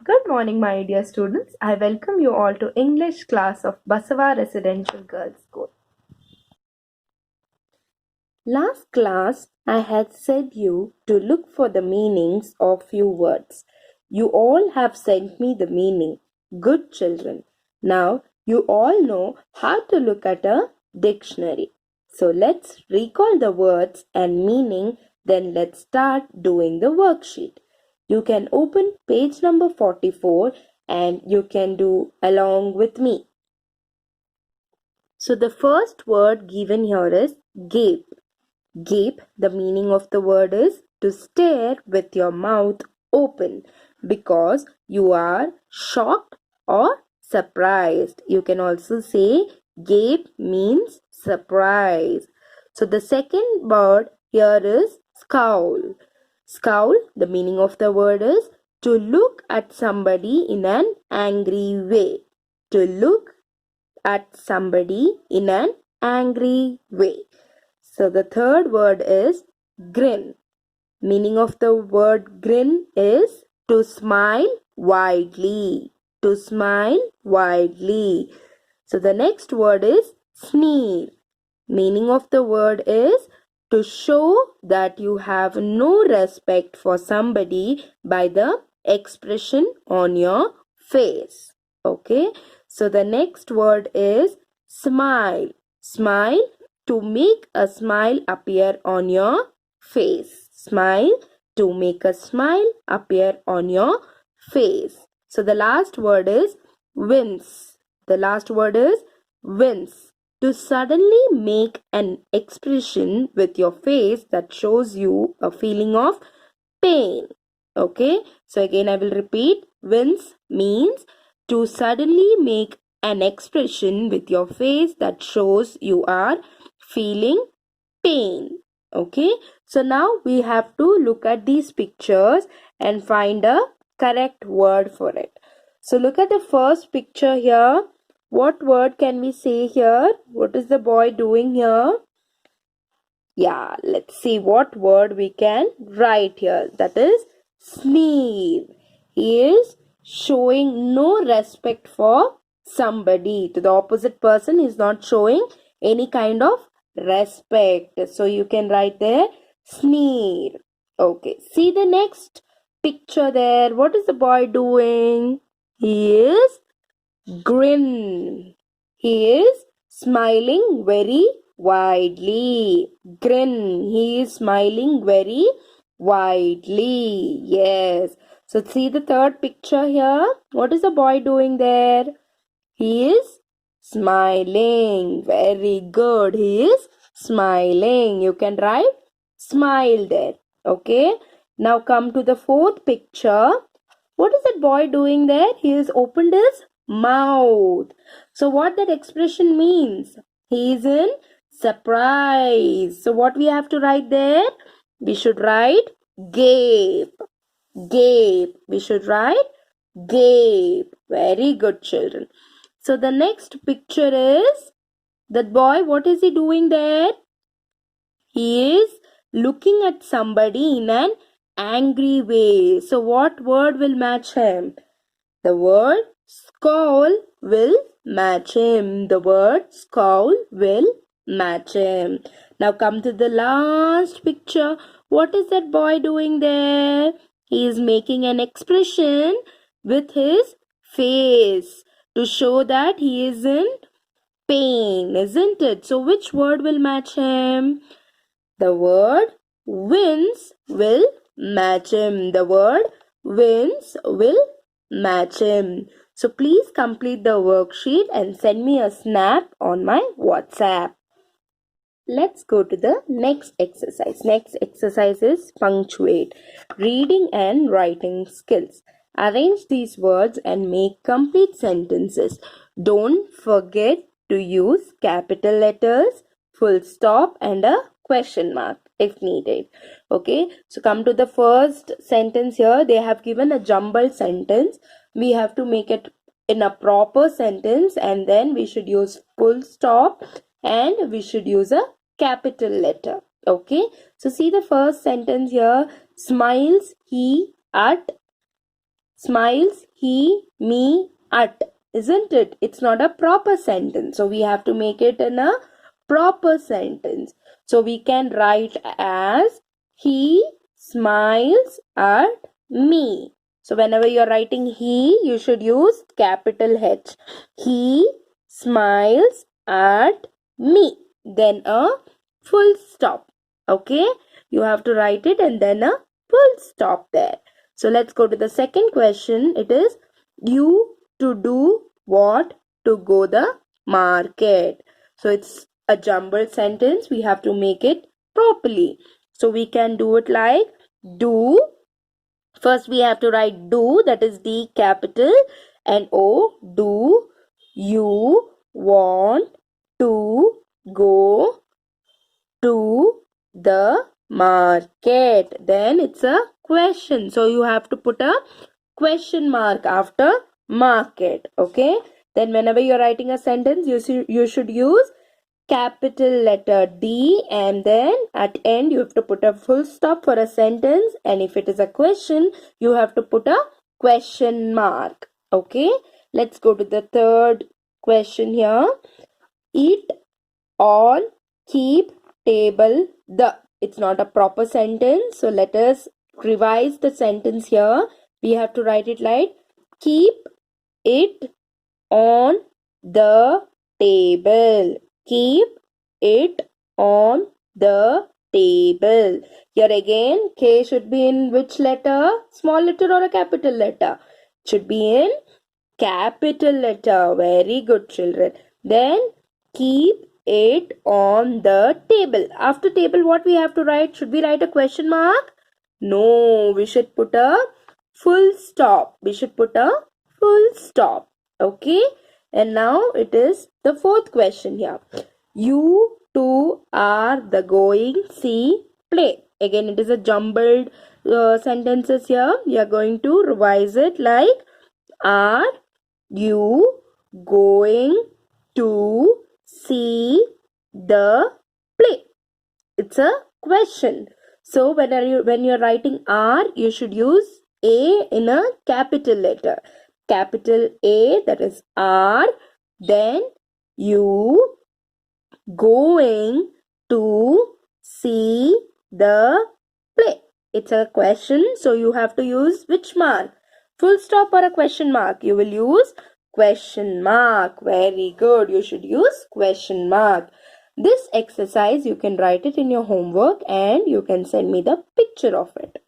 Good morning, my dear students. I welcome you all to English class of Basava Residential Girls School. Last class, I had said you to look for the meanings of few words. You all have sent me the meaning. Good children. Now, you all know how to look at a dictionary. So let's recall the words and meaning, then let's start doing the worksheet. You can open page number 44 and you can do along with me. So the first word given here is gape. Gape, the meaning of the word is to stare with your mouth open because you are shocked or surprised. You can also say gape means surprise. So the second word here is scowl. Scowl, the meaning of the word is to look at somebody in an angry way. To look at somebody in an angry way. So the third word is grin. Meaning of the word grin is to smile widely. To smile widely. So the next word is sneer. Meaning of the word is to show that you have no respect for somebody by the expression on your face. Okay. So the next word is smile. Smile, to make a smile appear on your face. Smile, to make a smile appear on your face. So the last word is wince. The last word is wince, to suddenly make an expression with your face that shows you a feeling of pain. Okay, so again I will repeat. Wince means to suddenly make an expression with your face that shows you are feeling pain. Okay, so now we have to look at these pictures and find a correct word for it. So look at the first picture here. What word can we say here? What is the boy doing here? Yeah, let's see what word we can write here. That is sneer. He is showing no respect for somebody. To the opposite person, he is not showing any kind of respect. So you can write there sneer. Okay, see the next picture there. What is the boy doing? He is grin. He is smiling very widely. Grin. He is smiling very widely. Yes. So see the third picture here. What is the boy doing there? He is smiling. Very good. He is smiling. You can write smile there. Okay. Now come to the fourth picture. What is that boy doing there? He has opened his mouth. So what that expression means? He is in surprise. So what we have to write there? We should write gape. Gape. We should write gape. Very good, children. So the next picture is that boy. What is he doing there? He is looking at somebody in an angry way. So what word will match him? The word scowl will match him. The word scowl will match him. Now come to the last picture. What is that boy doing there? He is making an expression with his face to show that he is in pain, isn't it? So which word will match him? The word wins will match him. The word wins will match him. So please complete the worksheet and send me a snap on my WhatsApp. Let's go to the next exercise. Next exercise is punctuate. Reading and writing skills. Arrange these words and make complete sentences. Don't forget to use capital letters, full stop and a question mark if needed. Okay, so come to the first sentence here. They have given a jumbled sentence. We have to make it in a proper sentence and then we should use full stop and we should use a capital letter. Okay, so see the first sentence here. Smiles he at Smiles he, me, at. Isn't it? It's not a proper sentence. So we have to make it in a proper sentence. So we can write as he smiles at me. So whenever you're writing he, you should use capital H. He smiles at me. Then a full stop. Okay? You have to write it and then a full stop there. So let's go to the second question. It is you to do what? To go the market. So it's a jumbled sentence. We have to make it properly. So we can do it like do. First we have to write do, that is D capital, and O. Do you want to go to the market? Then it's a question. So you have to put a question mark after market. Okay. Then whenever you're writing a sentence, you should use capital letter D, and then at end you have to put a full stop for a sentence, and if it is a question, you have to put a question mark. Okay. Let's go to the third question here. Eat all, keep, table, the. It's not a proper sentence. So let us revise the sentence here. We have to write it like keep it on the table. Keep it on the table. Here again, K should be in which letter? Small letter or a capital letter? It should be in capital letter. Very good, children. Then keep it on the table. After table, what we have to write? Should we write a question mark? No, we should put a full stop. We should put a full stop. Okay. And now it is the fourth question here. You two are the going see play. Again, it is a jumbled sentences here. You are going to revise it like are you going to see the play? It's a question. So when you're writing are, you should use A in a capital letter. Capital A, that is are. Then you going to see the play. It's a question, so you have to use which mark? Full stop or a question mark? You will use question mark. Very good. You should use question mark. This exercise, you can write it in your homework and you can send me the picture of it.